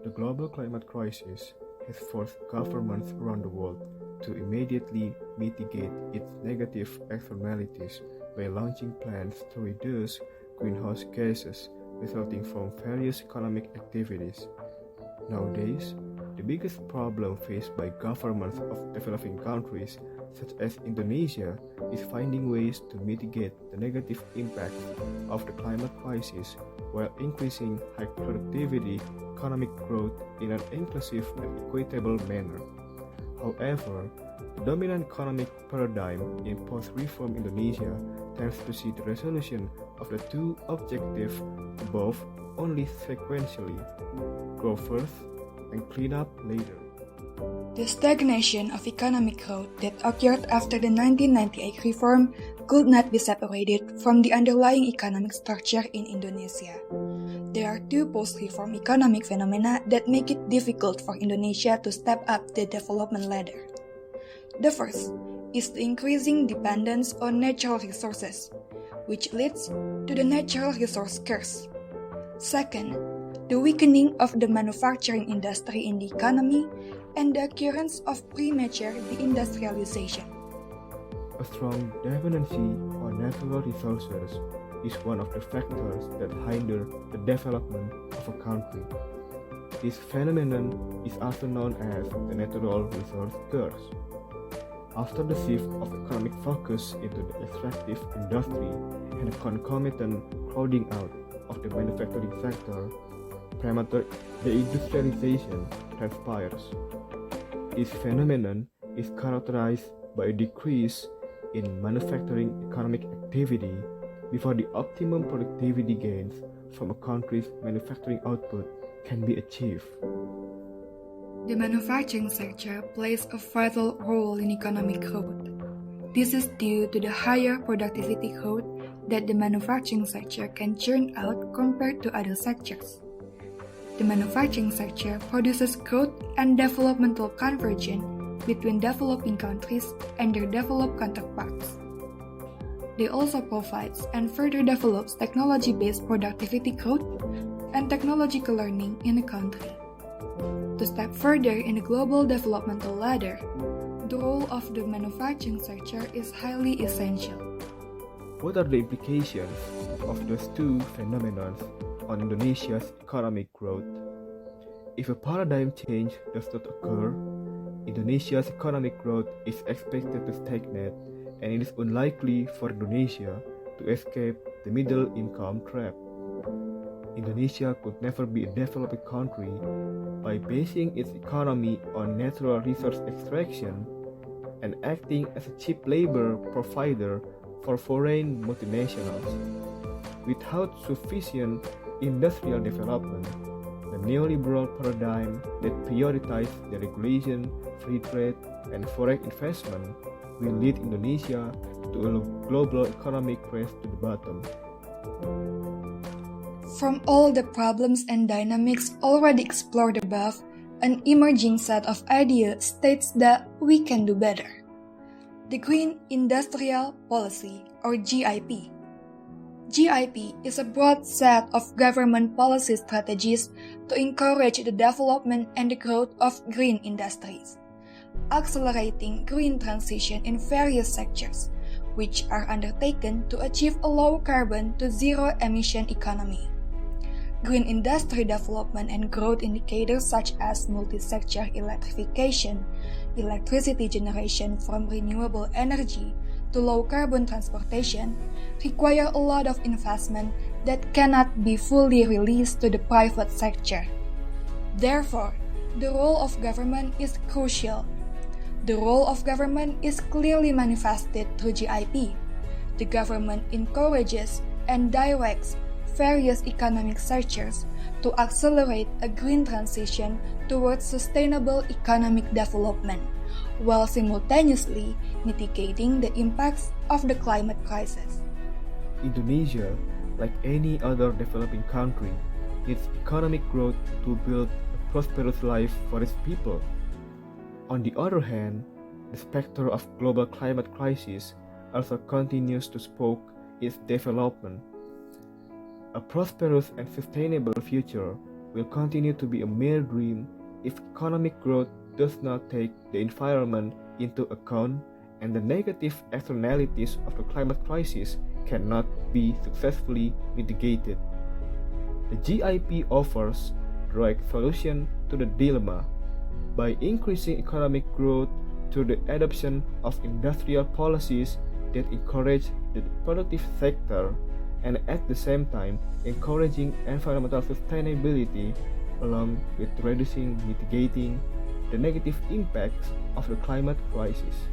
The global climate crisis has forced governments around the world to immediately mitigate its negative externalities by launching plans to reduce greenhouse gases resulting from various economic activities. Nowadays, the biggest problem faced by governments of developing countries such as Indonesia is finding ways to mitigate the negative impact of the climate crisis while increasing high productivity economic growth in an inclusive and equitable manner. However, the dominant economic paradigm in post-reform Indonesia tends to see the resolution of the two objectives above only sequentially: grow first and clean up later. The stagnation of economic growth that occurred after the 1998 reform could not be separated from the underlying economic structure in Indonesia. There are two post-reform economic phenomena that make it difficult for Indonesia to step up the development ladder. The first is the increasing dependence on natural resources, which leads to the natural resource curse. Second, the weakening of the manufacturing industry in the economy and the occurrence of premature deindustrialization. A strong dependency on natural resources is one of the factors that hinder the development of a country. This phenomenon is also known as the natural resource curse. After the shift of economic focus into the extractive industry and a concomitant crowding out of the manufacturing sector, premature deindustrialization transpires. This phenomenon is characterized by a decrease in manufacturing economic activity before the optimum productivity gains from a country's manufacturing output can be achieved. The manufacturing sector plays a vital role in economic growth. This is due to the higher productivity growth that the manufacturing sector can churn out compared to other sectors. The manufacturing sector produces growth and developmental convergence between developing countries and their developed counterparts. They also provides and further develops technology-based productivity growth and technological learning in a country. To step further in the global developmental ladder, the role of the manufacturing sector is highly essential. What are the implications of those two phenomena on Indonesia's economic growth? If a paradigm change does not occur, Indonesia's economic growth is expected to stagnate, and it is unlikely for Indonesia to escape the middle income trap. Indonesia could never be a developing country by basing its economy on natural resource extraction and acting as a cheap labor provider for foreign multinationals. Without sufficient industrial development, the neoliberal paradigm that prioritizes deregulation, free trade, and foreign investment will lead Indonesia to a global economic race to the bottom. From all the problems and dynamics already explored above, an emerging set of ideas states that we can do better. The Green Industrial Policy, or GIP. GIP is a broad set of government policy strategies to encourage the development and the growth of green industries, accelerating green transition in various sectors, which are undertaken to achieve a low-carbon to zero-emission economy. Green industry development and growth indicators such as multi-sector electrification, electricity generation from renewable energy, to low-carbon transportation require a lot of investment that cannot be fully released to the private sector. Therefore, the role of government is crucial. The role of government is clearly manifested through GIP. The government encourages and directs various economic sectors to accelerate a green transition towards sustainable economic development, while simultaneously mitigating the impacts of the climate crisis. Indonesia, like any other developing country, needs economic growth to build a prosperous life for its people. On the other hand, the specter of global climate crisis also continues to spook its development. A prosperous and sustainable future will continue to be a mere dream if economic growth does not take the environment into account and the negative externalities of the climate crisis cannot be successfully mitigated. The GIP offers the right solution to the dilemma by increasing economic growth through the adoption of industrial policies that encourage the productive sector and at the same time encouraging environmental sustainability along with mitigating the negative impacts of the climate crisis.